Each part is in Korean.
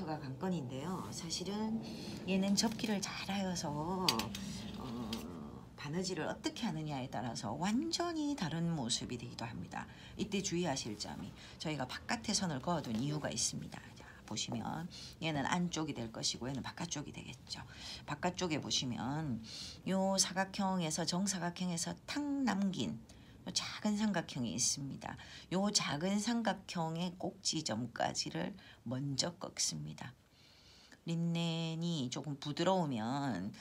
포인트가 관건인데요. 사실은 얘는 접기를 잘하여서 바느질을 어떻게 하느냐에 따라서 완전히 다른 모습이 되기도 합니다. 이때 주의하실 점이 저희가 바깥에 선을 그어둔 이유가 있습니다. 자, 보시면 얘는 안쪽이 될 것이고 얘는 바깥쪽이 되겠죠. 바깥쪽에 보시면 요 사각형에서 정사각형에서 탁 남긴 작은 삼각형이 있습니다. 요 작은 삼각형의 꼭지점까지를 먼저 꺾습니다. 린넨이 조금 부드러우면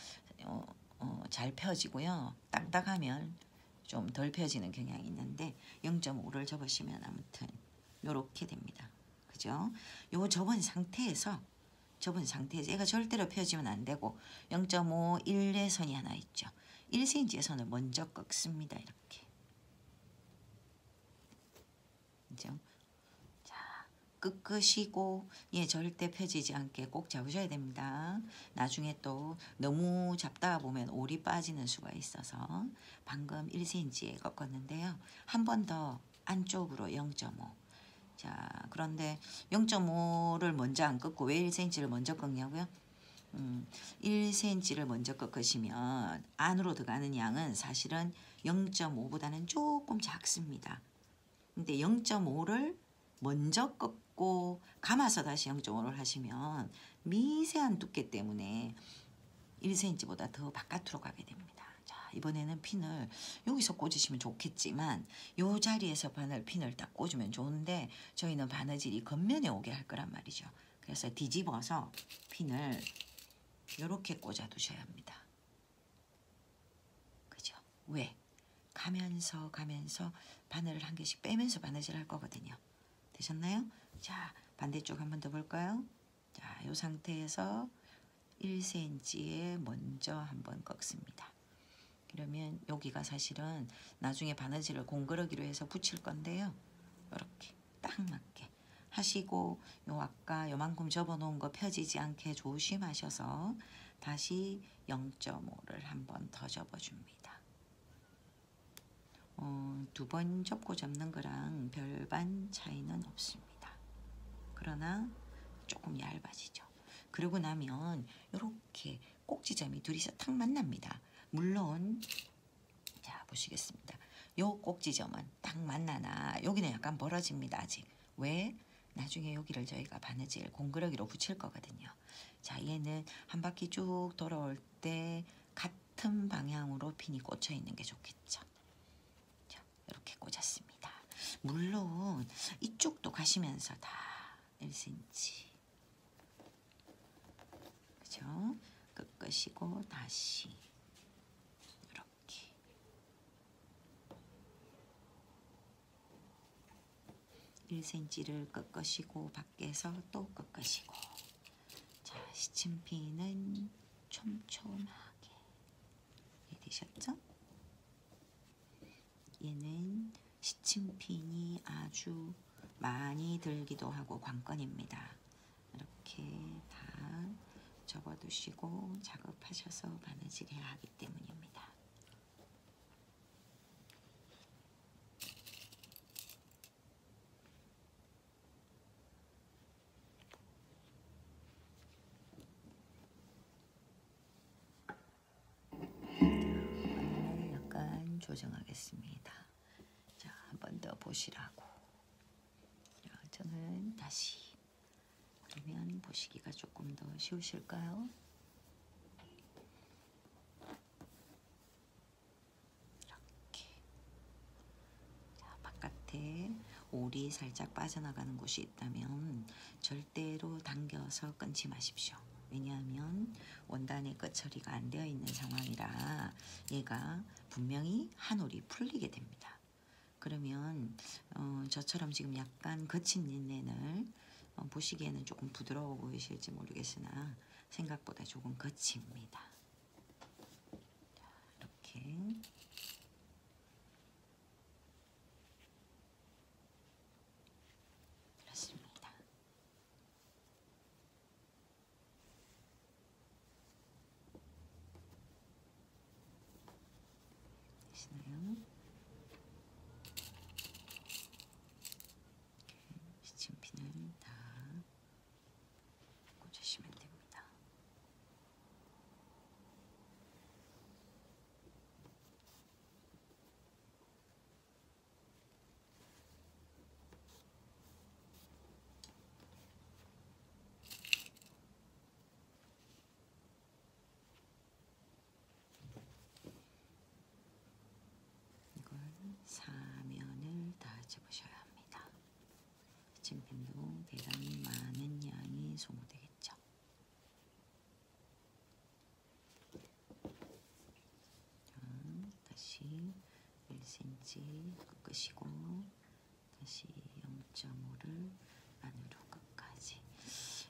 잘 펴지고요. 딱딱하면 좀 덜 펴지는 경향이 있는데 0.5를 접으시면 아무튼 요렇게 됩니다. 그죠? 요 접은 상태에서 얘가 절대로 펴지면 안 되고 0.5, 1의 선이 하나 있죠. 1cm의 선을 먼저 꺾습니다. 이렇게. 그죠? 끄시고 얘 절대 펴지지 않게 꼭 잡으셔야 됩니다. 나중에 또 너무 잡다 보면 올이 빠지는 수가 있어서 방금 1cm에 꺾었는데요. 한 번 더 안쪽으로 0.5. 자, 그런데 0.5를 먼저 안 꺾고 왜 1cm를 먼저 꺾냐고요? 1cm를 먼저 꺾으시면 안으로 들어가는 양은 사실은 0.5보다는 조금 작습니다. 근데 0.5를 먼저 꺾고 감아서 다시 0.5를 하시면 미세한 두께 때문에 1cm보다 더 바깥으로 가게 됩니다. 자, 이번에는 핀을 여기서 꽂으시면 좋겠지만 이 자리에서 핀을 딱 꽂으면 좋은데 저희는 바느질이 겉면에 오게 할 거란 말이죠. 그래서 뒤집어서 핀을 이렇게 꽂아 두셔야 합니다. 그죠? 왜? 가면서 바늘을 한 개씩 빼면서 바느질 할 거거든요. 되셨나요? 자, 반대쪽 한 번 더 볼까요? 자, 이 상태에서 1cm에 먼저 한번 꺾습니다. 그러면 여기가 사실은 나중에 바느질을 공그러기로 해서 붙일 건데요. 이렇게 딱 맞게 하시고 요 아까 요만큼 접어놓은 거 펴지지 않게 조심하셔서 다시 0.5를 한 번 더 접어줍니다. 두 번 접고 접는 거랑 별반 차이는 없습니다. 그러나 조금 얇아지죠. 그러고 나면 이렇게 꼭지점이 둘이서 탁 만납니다. 물론 자 보시겠습니다. 요 꼭지점은 딱 만나나 여기는 약간 벌어집니다. 아직. 왜? 나중에 여기를 저희가 바느질 공그러기로 붙일 거거든요. 자, 얘는 한 바퀴 쭉 돌아올 때 같은 방향으로 핀이 꽂혀 있는 게 좋겠죠. 이렇게 꽂았습니다. 물론 이쪽도 가시면서 다 1cm 그죠? 꺾으시고 다시 이렇게 1cm를 꺾으시고 밖에서 또 꺾으시고 자, 시침핀은 촘촘하게 되셨죠? 얘는 시침핀이 아주 많이 들기도 하고 관건입니다. 이렇게 다 접어두시고 작업하셔서 바느질해야 하기 때문입니다. 바늘을 약간 조정하겠습니다. 자, 한 번 더 보시라고. 자, 저는 다시 그러면 보시기가 조금 더 쉬우실까요? 이렇게. 자, 바깥에 올이 살짝 빠져나가는 곳이 있다면 절대로 당겨서 끊지 마십시오. 왜냐하면 원단의 끝처리가 안 되어 있는 상황이라 얘가 분명히 한 올이 풀리게 됩니다. 그러면 저처럼 지금 약간 거친 린넨을 보시기에는 조금 부드러워 보이실지 모르겠으나 생각보다 조금 거칩니다. 자, 이렇게 그렇습니다. 되시나요? 시침핀을 다 받침펜도 대단히 많은 양이 소모되겠죠. 자, 다시 1cm 꺾으시고 다시 0.5를 안으로 끝까지.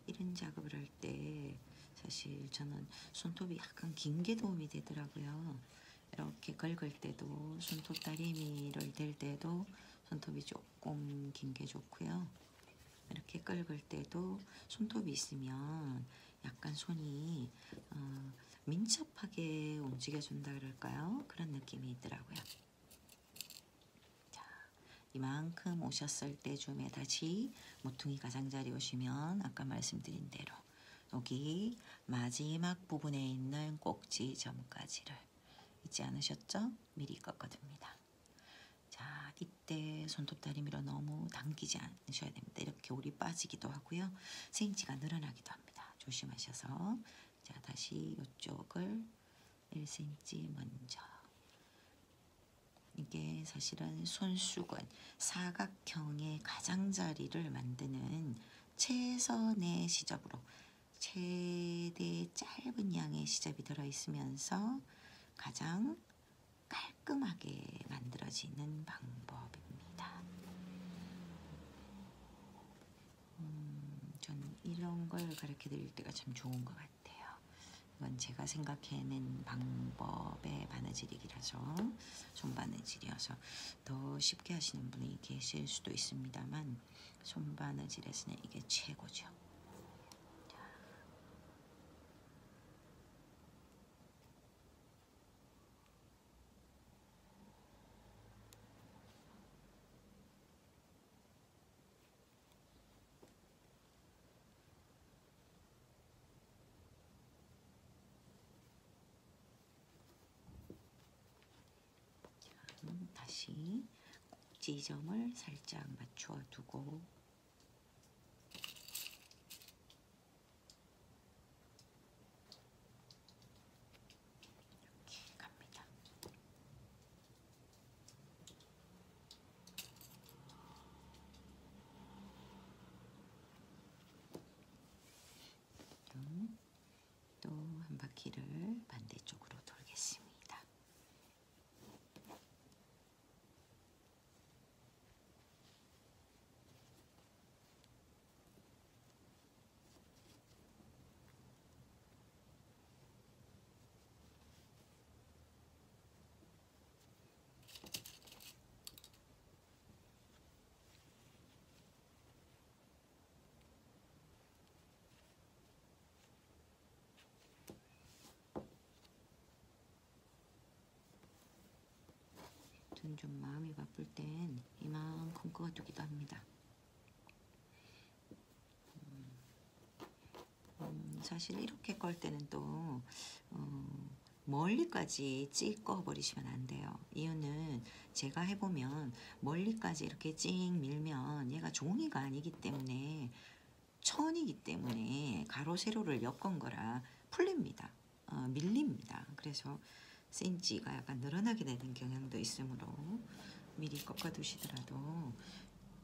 이런 작업을 할 때 사실 저는 손톱이 약간 긴 게 도움이 되더라고요. 이렇게 긁을 때도 손톱 다리미를 댈 때도 손톱이 조금 긴 게 좋고요. 이렇게 긁을 때도 손톱이 있으면 약간 손이 민첩하게 움직여준다 그럴까요? 그런 느낌이 있더라고요. 자, 이만큼 오셨을 때쯤에 다시 모퉁이 가장자리 오시면 아까 말씀드린 대로 여기 마지막 부분에 있는 꼭지 점까지를 잊지 않으셨죠? 미리 꺾어둡니다. 자, 이때 손톱 다리미로 너무 당기지 않으셔야 됩니다. 이렇게 올이 빠지기도 하고요. 생지가 늘어나기도 합니다. 조심하셔서. 자, 다시 이쪽을 1cm 먼저. 이게 사실은 손수건, 사각형의 가장자리를 만드는 최선의 시접으로 최대 짧은 양의 시접이 들어있으면서 가장 깔끔하게 만들어지는 방법입니다. 저는 이런 걸 가르쳐 드릴 때가 참 좋은 것 같아요. 이건 제가 생각해낸 방법의 바느질이라서 손바느질이어서 더 쉽게 하시는 분이 계실 수도 있습니다만 손바느질에서는 이게 최고죠. 다시 꼭지점을 살짝 맞춰 두고 이렇게 갑니다. 또 한 바퀴를 반대쪽으로 돌겠습니다. 저는 좀 마음이 바쁠 땐 이만큼 그어두기도 합니다. 사실 이렇게 걸 때는 또 멀리까지 찍 꺼버리시면 안 돼요. 이유는 제가 해보면 멀리까지 이렇게 찍 밀면 얘가 종이가 아니기 때문에 천이기 때문에 가로 세로를 엮은 거라 풀립니다. 밀립니다. 그래서 센치가 약간 늘어나게 되는 경향도 있으므로 미리 꺾어 두시더라도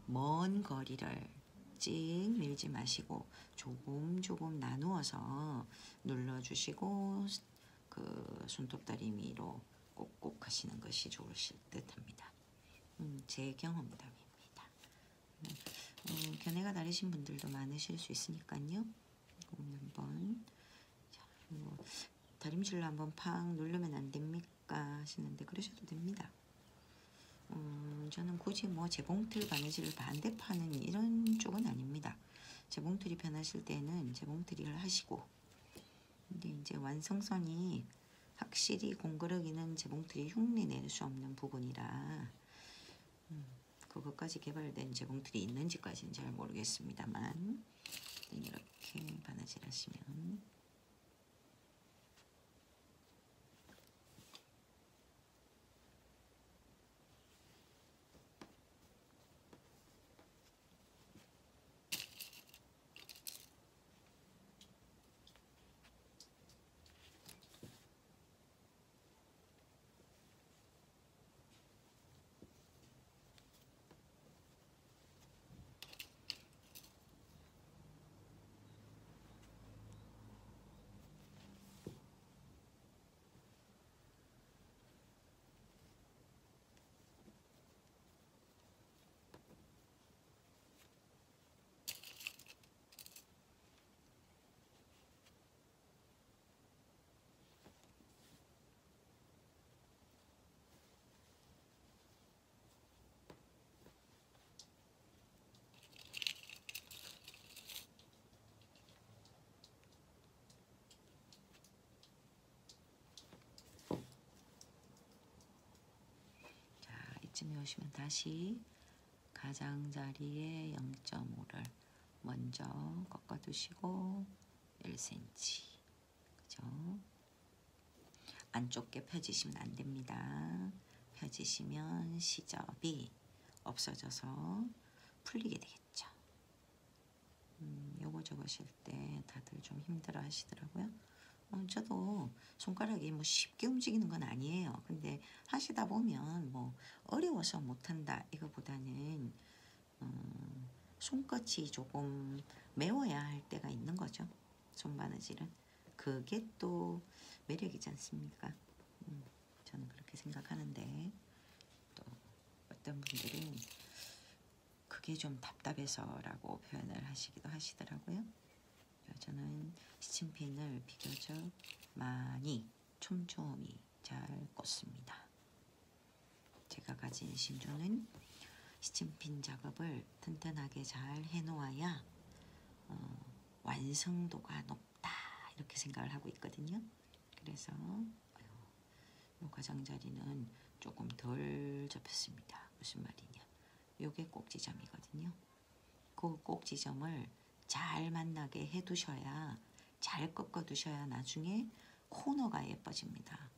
먼 거리를 찍 밀지 마시고 조금 나누어서 눌러주시고 그 손톱 다리미로 꼭꼭 하시는 것이 좋으실 듯 합니다. 제 경험담입니다. 견해가 다르신 분들도 많으실 수 있으니까요. 한번 자, 뭐 다림질로 한번 팍 누르면 안 됩니까 하시는데 그러셔도 됩니다. 저는 굳이 뭐 재봉틀 바느질을 반대파는 이런 쪽은 아닙니다. 재봉틀이 편하실 때는 재봉틀이를 하시고 근데 이제 완성선이 확실히 공그러기는 재봉틀이 흉내 낼 수 없는 부분이라 그것까지 개발된 재봉틀이 있는지까지는 잘 모르겠습니다만 이렇게 바느질 하시면 놓으시면 다시 가장자리에 0.5를 먼저 꺾어두시고 1cm, 그죠? 안쪽게 펴지시면 안 됩니다. 펴지시면 시접이 없어져서 풀리게 되겠죠. 요거 적으실 때 다들 좀 힘들어 하시더라고요. 저도 손가락이 뭐 쉽게 움직이는 건 아니에요. 근데 하시다 보면 뭐 어려워서 못한다 이거보다는 손끝이 조금 매워야 할 때가 있는 거죠. 손바느질은. 그게 또 매력이지 않습니까? 저는 그렇게 생각하는데 또 어떤 분들은 그게 좀 답답해서라고 표현을 하시기도 하시더라고요. 저는 스친핀을 비교적 많이 촘촘히 잘 꽂습니다. 제가 가진 신조는 스친핀 작업을 튼튼하게 잘 해놓아야 완성도가 높다 이렇게 생각을 하고 있거든요. 그래서 이 가장자리는 조금 덜 접혔습니다. 무슨 말이냐, 요게 꼭지점이거든요. 그 꼭지점을 잘 만나게 해두셔야, 잘 꺾어두셔야 나중에 코너가 예뻐집니다.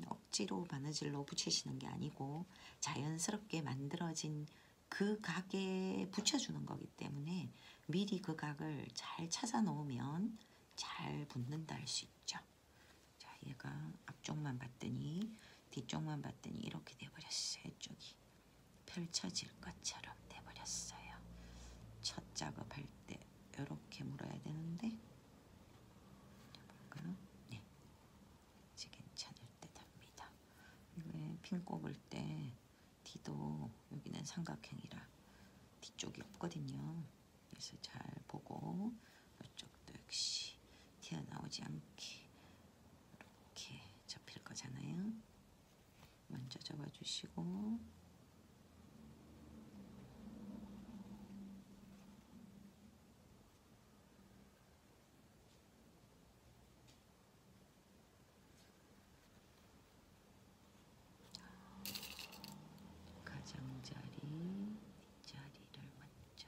억지로 바느질로 붙이시는 게 아니고 자연스럽게 만들어진 그 각에 붙여주는 거기 때문에 미리 그 각을 잘 찾아 놓으면 잘 붙는다 할 수 있죠. 자, 얘가 앞쪽만 봤더니 뒤쪽만 봤더니 이렇게 돼버렸어요. 이쪽이 펼쳐질 것처럼 돼버렸어요. 첫 작업할 때 이렇게 물어야 되는데, 볼까요? 네, 이제 괜찮을 듯 합니다. 이게 핀 꼽을 때 뒤도 여기는 삼각형이라 뒤쪽이 없거든요. 그래서 잘 보고 이쪽도 역시 튀어나오지 않게 이렇게 접힐 거잖아요. 먼저 접어주시고 가장자리, 뒷자리를 먼저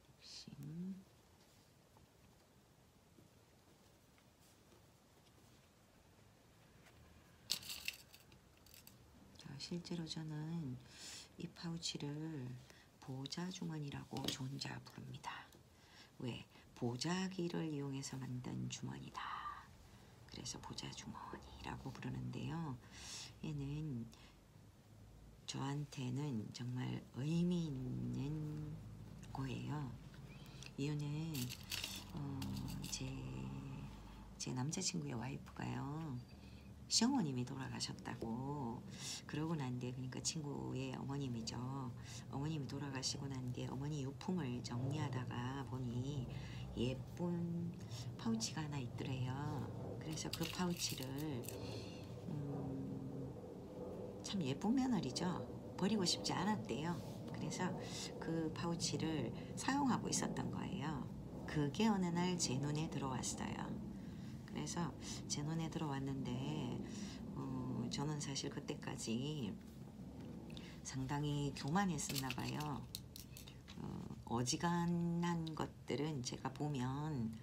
립심, 실제로 저는 이 파우치를 보자주머니라고 저 혼자 부릅니다. 왜? 보자기를 이용해서 만든 주머니다. 그래서 보자주머니라고 부르는데요. 얘는 저한테는 정말 의미 있는 거예요. 이유는 제 남자친구의 와이프가요, 시어머님이 돌아가셨다고, 그러고 난 뒤에, 그러니까 친구의 어머님이죠. 어머님이 돌아가시고 난 뒤에 어머니 유품을 정리하다가 보니 예쁜 파우치가 하나 있더래요. 그래서 그 파우치를 참 예쁜 며느리죠. 버리고 싶지 않았대요. 그래서 그 파우치를 사용하고 있었던 거예요. 그게 어느 날 제 눈에 들어왔어요. 그래서 제 눈에 들어왔는데 저는 사실 그때까지 상당히 교만했었나 봐요. 어지간한 것들은 제가 보면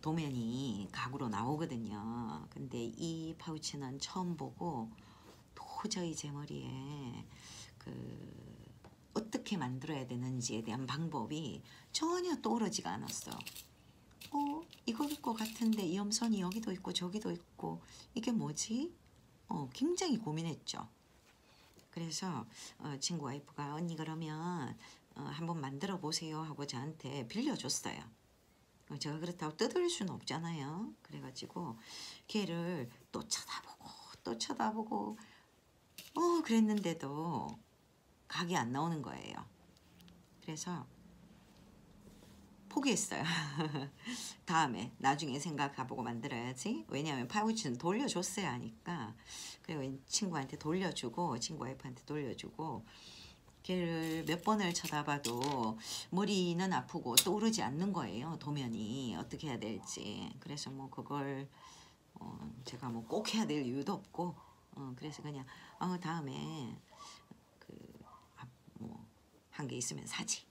도면이 각으로 나오거든요. 근데 이 파우치는 처음 보고 도저히 제 머리에 어떻게 만들어야 되는지에 대한 방법이 전혀 떠오르지가 않았어. 이거일 것 같은데 이 염선이 여기도 있고 저기도 있고 이게 뭐지? 굉장히 고민했죠. 그래서 친구 와이프가 언니 그러면 한번 만들어 보세요 하고 저한테 빌려줬어요. 제가 그렇다고 뜯을 수는 없잖아요. 그래가지고 걔를 또 쳐다보고 또 쳐다보고 그랬는데도 각이 안 나오는 거예요. 그래서 포기했어요. 다음에 나중에 생각해보고 만들어야지. 왜냐하면 파우치는 돌려줬어야 하니까. 그리고 친구한테 돌려주고 친구 와이프한테 돌려주고 걔를 몇 번을 쳐다봐도 머리는 아프고 떠오르지 않는 거예요. 도면이 어떻게 해야 될지. 그래서 뭐 그걸 제가 뭐 꼭 해야 될 이유도 없고 그래서 그냥 다음에 뭐 한 개 있으면 사지.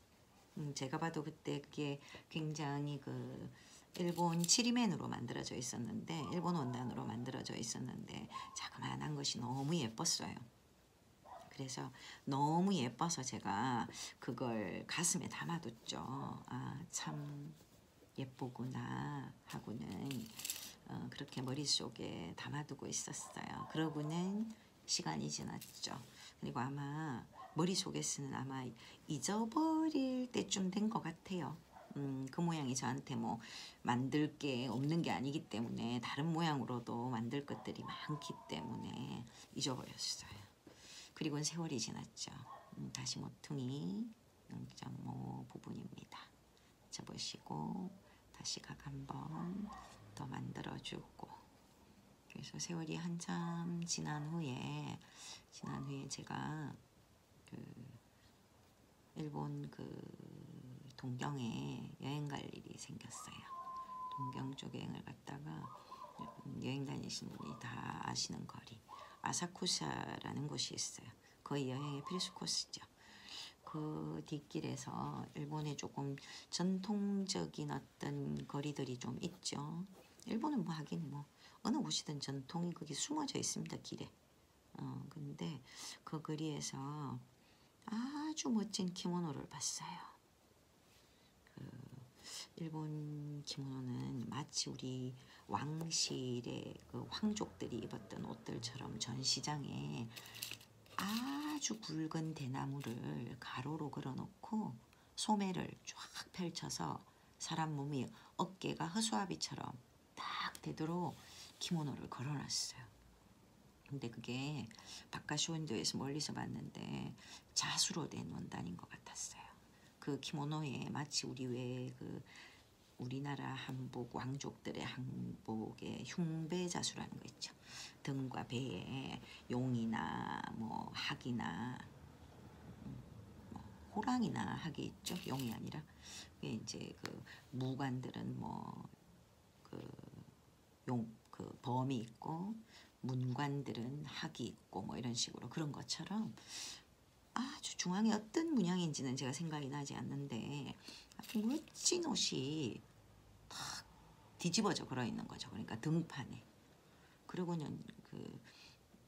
제가 봐도 그때 그게 굉장히 그 일본 치리맨으로 만들어져 있었는데, 일본 원단으로 만들어져 있었는데 자그마한 것이 너무 예뻤어요. 그래서 너무 예뻐서 제가 그걸 가슴에 담아뒀죠. 아, 참 예쁘구나 하고는 그렇게 머릿속에 담아두고 있었어요. 그러고는 시간이 지났죠. 그리고 아마 머릿속에서는 아마 잊어버릴 때쯤 된 것 같아요. 그 모양이 저한테 뭐 만들 게 없는 게 아니기 때문에 다른 모양으로도 만들 것들이 많기 때문에 잊어버렸어요. 그리고는 세월이 지났죠. 다시 모퉁이 0.5 부분입니다. 접으시고 다시 각 한번 더 만들어주고, 그래서 세월이 한참 지난 후에 제가 그 일본 그 동경에 여행 갈 일이 생겼어요. 동경 쪽에 여행을 갔다가 여행 다니시는 분이 다 아시는 거리 아사쿠사라는 곳이 있어요. 거의 여행의 필수 코스죠. 그 뒷길에서 일본의 조금 전통적인 어떤 거리들이 좀 있죠. 일본은 뭐 하긴 뭐 어느 곳이든 전통이 거기 숨어져 있습니다. 길에. 근데 그 거리에서 아주 멋진 키모노를 봤어요. 그 일본 키모노는 마치 우리 왕실의 그 황족들이 입었던 옷들처럼 전시장에 아주 굵은 대나무를 가로로 걸어놓고 소매를 쫙 펼쳐서 사람 몸이 어깨가 허수아비처럼 딱 되도록 키모노를 걸어놨어요. 근데 그게 바카쇼인도에서 멀리서 봤는데 자수로 된 원단인 것 같았어요. 그 키모노에 마치 우리 왜 그 우리나라 한복 왕족들의 한복에 흉배 자수라는 거 있죠. 등과 배에 용이나 뭐 학이나 뭐 호랑이나 학이 있죠. 용이 아니라 그게 이제 그 무관들은 뭐 그 범이 있고 문관들은 학이 있고 뭐 이런 식으로 그런 것처럼 아주 중앙에 어떤 문양인지는 제가 생각이 나지 않는데 아주 멋진 옷이 탁 뒤집어져 걸어 있는 거죠. 그러니까 등판에. 그리고는 그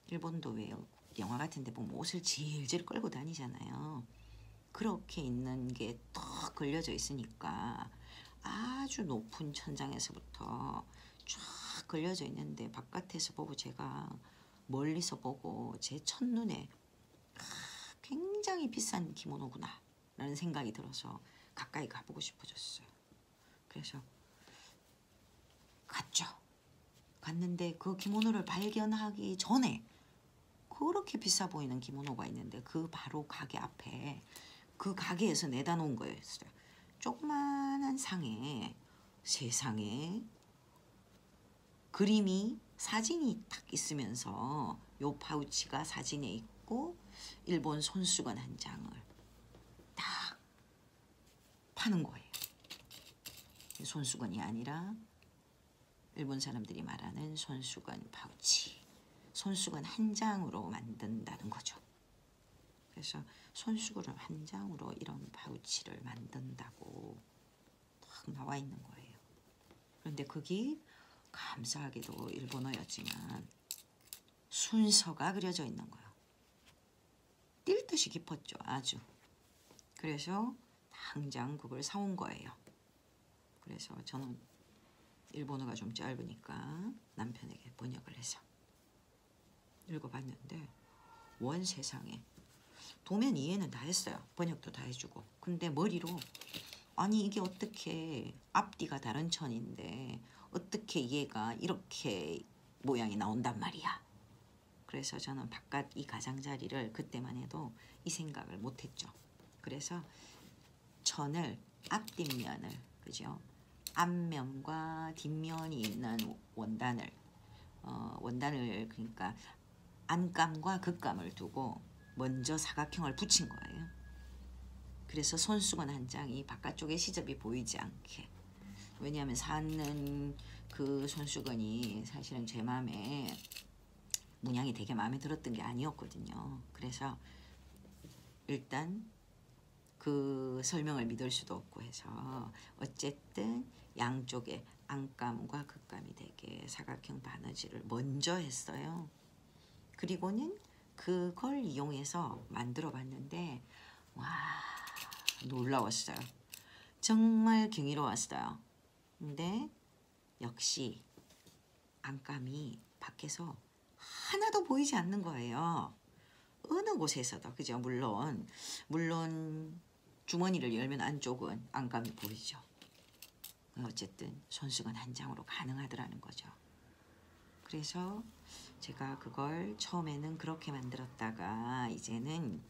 일본도 왜 영화 같은 데 보면 옷을 질질 끌고 다니잖아요. 그렇게 있는 게 탁 걸려져 있으니까 아주 높은 천장에서부터 쫙 걸려져 있는데 바깥에서 보고 제가 멀리서 보고 제 첫눈에 굉장히 비싼 기모노구나 라는 생각이 들어서 가까이 가보고 싶어졌어요. 그래서 갔죠. 갔는데 그 기모노를 발견하기 전에 그렇게 비싸 보이는 기모노가 있는데 그 바로 가게 앞에 그 가게에서 내다 놓은 거였어요. 조그만한 상에 세상에 그림이 사진이 딱 있으면서 요 파우치가 사진에 있고 일본 손수건 한 장을 딱 파는 거예요. 손수건이 아니라 일본 사람들이 말하는 손수건 파우치. 손수건 한 장으로 만든다는 거죠. 그래서 손수건 한 장으로 이런 파우치를 만든다고 딱 나와 있는 거예요. 그런데 그게 감사하게도 일본어였지만 순서가 그려져 있는 거예요. 뛸 듯이 깊었죠. 아주. 그래서 당장 그걸 사온 거예요. 그래서 저는 일본어가 좀 짧으니까 남편에게 번역을 해서 읽어봤는데 원 세상에 도면 이해는 다 했어요. 번역도 다 해주고. 근데 머리로 아니 이게 어떻게 앞뒤가 다른 천인데 어떻게 얘가 이렇게 모양이 나온단 말이야. 그래서 저는 바깥 이 가장자리를 그때만 해도 이 생각을 못했죠. 그래서 천을 앞뒷면을 그죠? 앞면과 뒷면이 있는 원단을 그러니까 안감과 극감을 두고 먼저 사각형을 붙인 거예요. 그래서 손수건 한 장이 바깥쪽에 시접이 보이지 않게. 왜냐하면 사는 그 손수건이 사실은 제 마음에 문양이 되게 마음에 들었던 게 아니었거든요. 그래서 일단 그 설명을 믿을 수도 없고 해서 어쨌든 양쪽에 안감과 극감이 되게 사각형 바느질을 먼저 했어요. 그리고는 그걸 이용해서 만들어 봤는데 와, 놀라웠어요. 정말 경이로웠어요. 근데 역시 안감이 밖에서 하나도 보이지 않는 거예요. 어느 곳에서도. 그죠? 물론 주머니를 열면 안쪽은 안감이 보이죠. 어쨌든 손수건 한 장으로 가능하더라는 거죠. 그래서 제가 그걸 처음에는 그렇게 만들었다가 이제는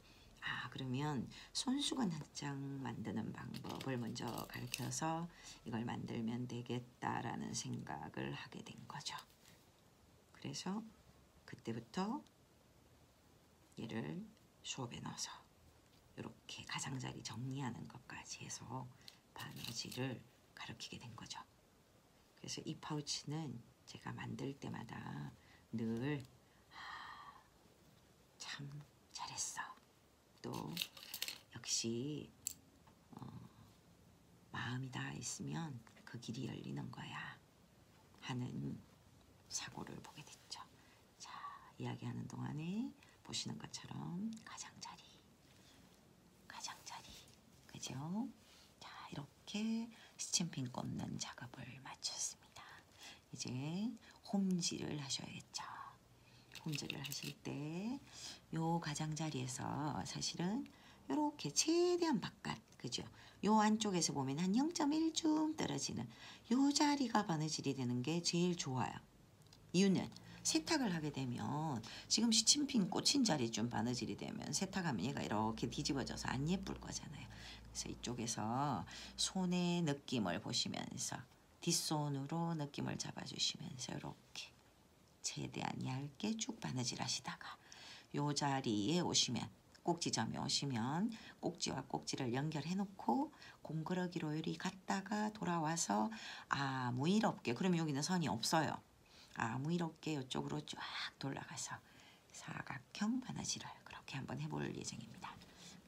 그러면 손수건 한 장 만드는 방법을 먼저 가르쳐서 이걸 만들면 되겠다라는 생각을 하게 된 거죠. 그래서 그때부터 얘를 수업에 넣어서 이렇게 가장자리 정리하는 것까지 해서 바느질을 가르치게 된 거죠. 그래서 이 파우치는 제가 만들 때마다 늘 참 잘했어. 또 역시 마음이 닿아 있으면 그 길이 열리는 거야 하는 사고를 보게 됐죠. 자, 이야기하는 동안에 보시는 것처럼 가장자리, 그죠? 자, 이렇게 스탬핑 꽂는 작업을 마쳤습니다. 이제 홈질을 하셔야겠죠. 홈질을 하실 때 요 가장자리에서 사실은 이렇게 최대한 바깥, 그죠? 요 안쪽에서 보면 한 0.1쯤 떨어지는 요 자리가 바느질이 되는 게 제일 좋아요. 이유는 세탁을 하게 되면 지금 시침핀 꽂힌 자리쯤 바느질이 되면 세탁하면 얘가 이렇게 뒤집어져서 안 예쁠 거잖아요. 그래서 이쪽에서 손의 느낌을 보시면서 뒷손으로 느낌을 잡아주시면서 이렇게 최대한 얇게 쭉 바느질 하시다가 요 자리에 오시면 꼭지점에 오시면 꼭지와 꼭지를 연결해 놓고 공그러기로 이리 갔다가 돌아와서 아무 일 없게, 그러면 여기는 선이 없어요. 아무 일 없게 이쪽으로 쫙 돌아가서 사각형 바느질을 그렇게 한번 해볼 예정입니다.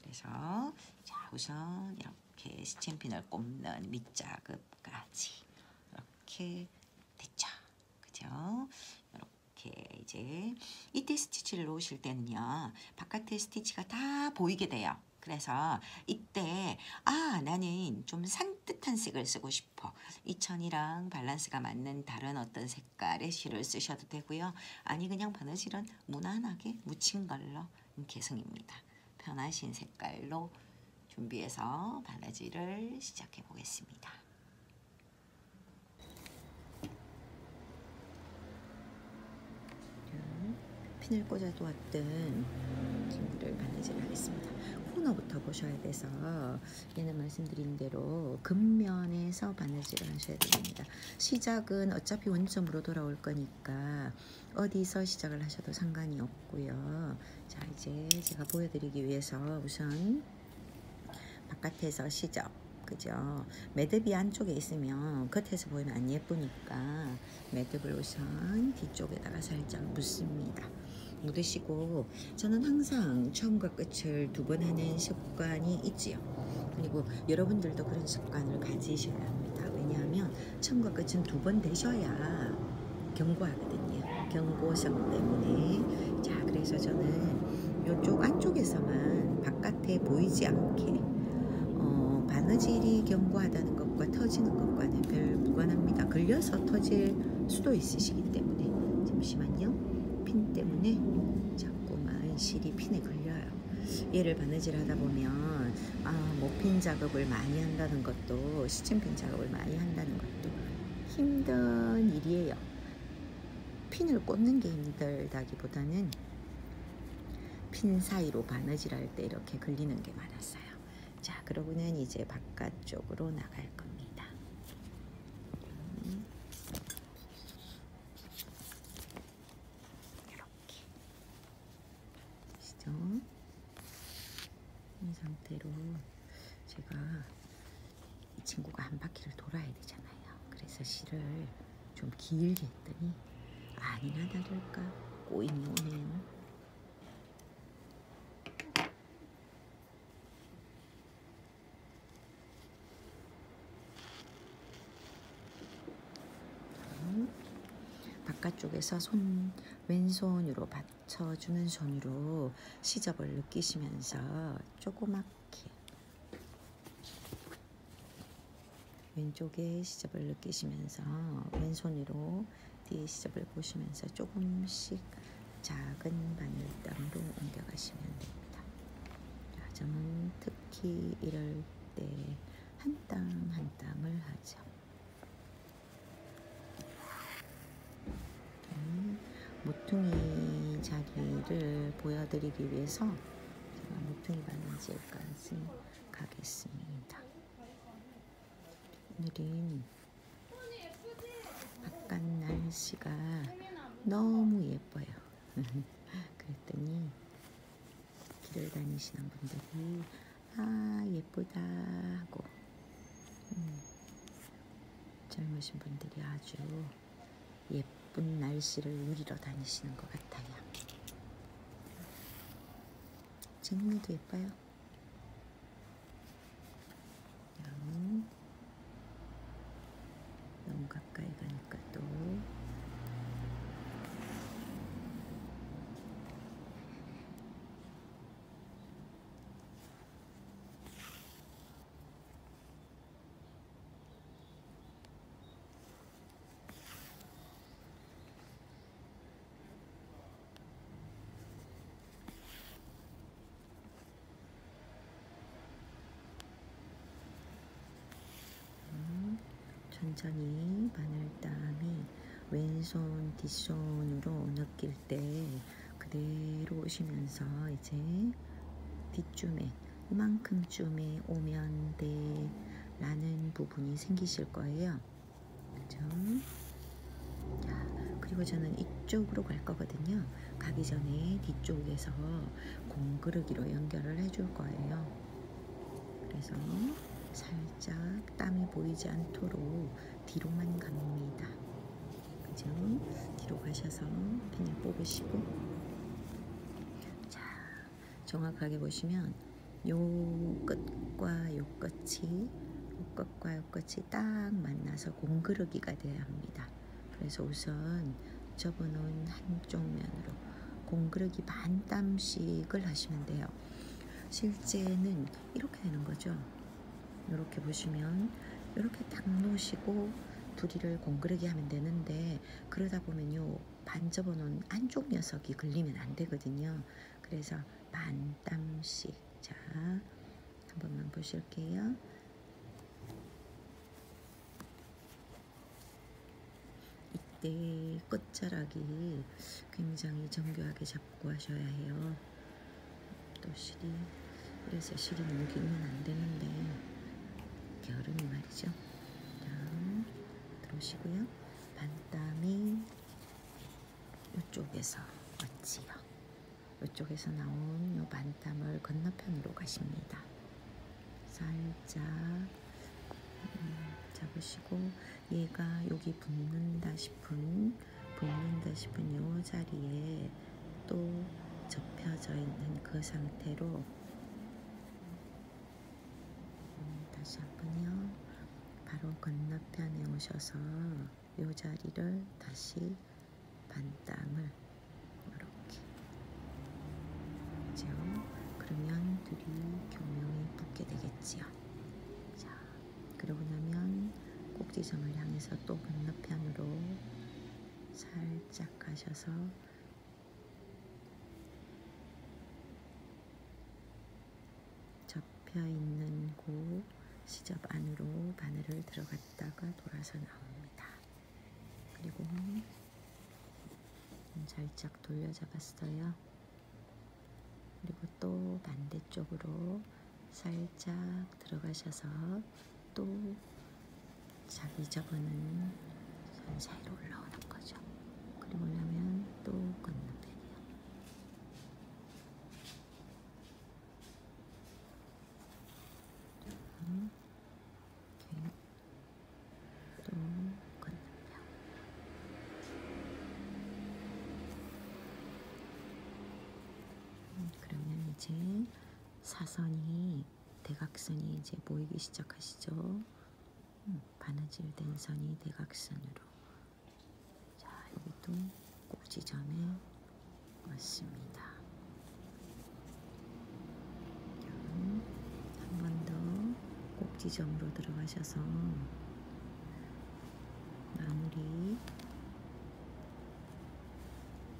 그래서 자, 우선 이렇게 스탬핀을 꼽는 밑작업까지 이렇게 됐죠. 그죠? 이렇게 이제 이때 스티치를 놓으실 때는요, 바깥에 스티치가 다 보이게 돼요. 그래서 이때 나는 좀 산뜻한 색을 쓰고 싶어. 이 천이랑 밸런스가 맞는 다른 어떤 색깔의 실을 쓰셔도 되고요. 아니 그냥 바느질은 무난하게 묻힌 걸로 개성입니다. 편하신 색깔로 준비해서 바느질을 시작해 보겠습니다. 핀을 꽂아두었던 친구를 바느질 하겠습니다. 코너부터 보셔야 돼서 얘는 말씀드린 대로 겉면에서 바느질을 하셔야 됩니다. 시작은 어차피 원점으로 돌아올 거니까 어디서 시작을 하셔도 상관이 없고요. 자, 이제 제가 보여드리기 위해서 우선 바깥에서 시작, 그죠? 매듭이 안쪽에 있으면 겉에서 보이면 안 예쁘니까 매듭을 우선 뒤쪽에다가 살짝 묻습니다. 묻으시고, 저는 항상 처음과 끝을 두 번 하는 습관이 있지요. 그리고 여러분들도 그런 습관을 가지셔야 합니다. 왜냐하면 처음과 끝은 두 번 되셔야 견고하거든요. 견고성 때문에. 자, 그래서 저는 이쪽 안쪽에서만 바깥에 보이지 않게 바느질이 견고하다는 것과 터지는 것과는 별 무관합니다. 걸려서 터질 수도 있으시기 때문에. 잠시만요. 핀 때문에 자꾸만 실이 핀에 걸려요. 얘를 바느질 하다 보면 모핀 작업을 많이 한다는 것도, 스탬핑 작업을 많이 한다는 것도 힘든 일이에요. 핀을 꽂는 게 힘들다기보다는 핀 사이로 바느질할 때 이렇게 걸리는 게 많았어요. 자, 그러고는 이제 바깥쪽으로 나갈 겁니다. 이렇게 보시죠. 이 상태로 제가 이 친구가 한 바퀴를 돌아야 되잖아요. 그래서 실을 좀 길게 했더니 아니나 다를까 꼬임이 오네요. 바깥쪽에서 왼손으로 받쳐주는 손으로 시접을 느끼시면서 조그맣게 왼쪽에 시접을 느끼시면서 왼손으로 뒤에 시접을 보시면서 조금씩 작은 바늘땀으로 옮겨가시면 됩니다. 저는 특히 이럴 때 한 땀 한 땀을 하죠. 모퉁이 자리를 보여드리기 위해서 제가 모퉁이 바느질까지 가겠습니다. 오늘은 바깥 날씨가 너무 예뻐요. 그랬더니 길을 다니시는 분들이 아 예쁘다 하고 젊으신 분들이 아주 예쁜 날씨를 누리러 다니시는 것 같아요. 쟁물도 예뻐요. 너무 가까이 가니까 또 천천히 바늘땀이 왼손 뒷손으로 느낄 때 그대로 오시면서 이제 뒷줌에 이만큼쯤에 오면 돼 라는 부분이 생기실 거예요. 그죠? 자, 그리고 저는 이쪽으로 갈 거거든요. 가기 전에 뒤쪽에서 공그르기로 연결을 해줄 거예요. 그래서 살짝 땀이 보이지 않도록 뒤로만 갑니다. 그죠? 뒤로 가셔서 핀을 뽑으시고 자, 정확하게 보시면 요 끝과 요 끝이 딱 만나서 공그르기가 돼야 합니다. 그래서 우선 접어놓은 한쪽 면으로 공그르기 반 땀씩을 하시면 돼요. 실제는 이렇게 되는 거죠. 이렇게 보시면 이렇게 딱 놓으시고 두리를 공그르기 하면 되는데 그러다 보면 요 반 접어놓은 안쪽 녀석이 걸리면 안 되거든요. 그래서 반 땀씩 자, 한 번만 보실게요. 이때 끝자락이 굉장히 정교하게 잡고 하셔야 해요. 또 실이 그래서 실이 너무 길면 안 되는데 겨울은 말이죠. 자, 들어오시고요. 반땀이 이쪽에서 왔지요. 이쪽에서 나온 요 반땀을 건너편으로 가십니다. 살짝 잡으시고 얘가 여기 붙는다 싶은 요 자리에 또 접혀져 있는 그 상태로 다시 한번요. 바로 건너편에 오셔서 요 자리를 다시 반땀을 이렇게 그죠? 그러면 둘이 교명이 붙게 되겠지요. 자, 그러고 나면 꼭지점을 향해서 또 건너편으로 살짝 가셔서 접혀있는 곳 시접 안으로 바늘을 들어갔다가 돌아서 나옵니다. 그리고 살짝 돌려 잡았어요. 그리고 또 반대쪽으로 살짝 들어가셔서 또 자기 접어는 선 사이로 올라오는 거죠. 그리고 나면 또 건너편이요. 그러면 이제 사선이 대각선이 이제 보이기 시작하시죠. 바느질된 선이 대각선으로. 자, 여기도 꼭 지점에 왔습니다. 한 번 더 꼭지점으로 들어가셔서 마무리.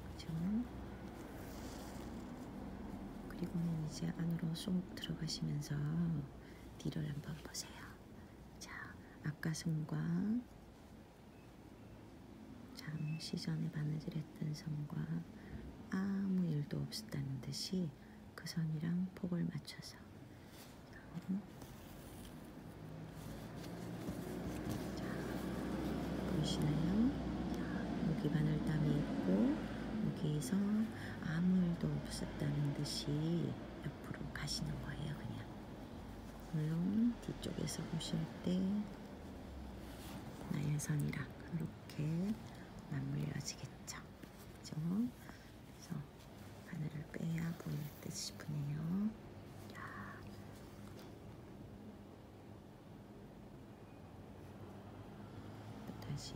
그죠? 그리고는 이제 안으로 쏙 들어가시면서 뒤를 한번 보세요. 자, 아까 선과 잠시 전에 바느질했던 선과 아무 일도 없었다는 듯이 그 선이랑 폭을 맞춰서 자, 보이시나요? 자, 여기 바늘땀이 있고 여기에서 아무 일도 없었다는 듯이 옆으로 가시는 거예요. 그냥 물론 뒤쪽에서 보실 때 나열선이랑 이렇게 맞물려지겠죠. 그죠? 그래서 바늘을 빼야 보일 듯 싶으네요. 자, 또 다시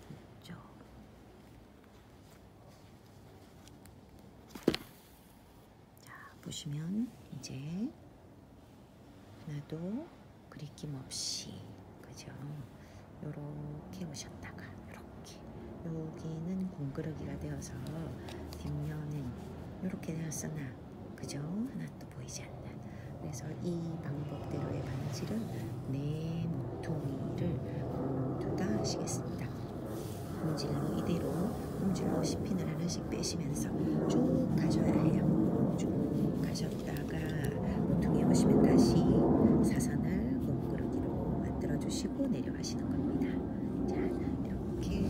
뒤쪽. 자, 보시면 이제 하나도 그리낌 없이, 그죠? 요렇게 오셨다가 요렇게, 여기는 공그러기가 되어서 뒷면은 요렇게 되었으나, 그죠? 하나도 보이지 않는. 그래서 이 방법대로의 바느질은 네 모퉁이를 모두 다 하시겠습니다. 움질로 이대로 움질로 10핀을 하나씩 빼시면서 쭉 가셔야 해요. 쭉 가셨다가 모퉁이 오시면 다시 사선을 공그러기로 만들어 주시고 내려가시는 겁니다. 자, 이렇게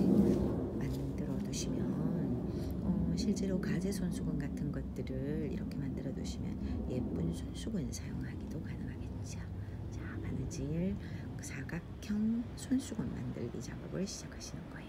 만들어 두시면 실제로 가재 손수건 같은 것들을 이렇게 만들어 두시면 예쁜 손수건 사용하기도 가능하겠죠. 자, 바느질 사각형 손수건 만들기 작업을 시작하시는 거예요.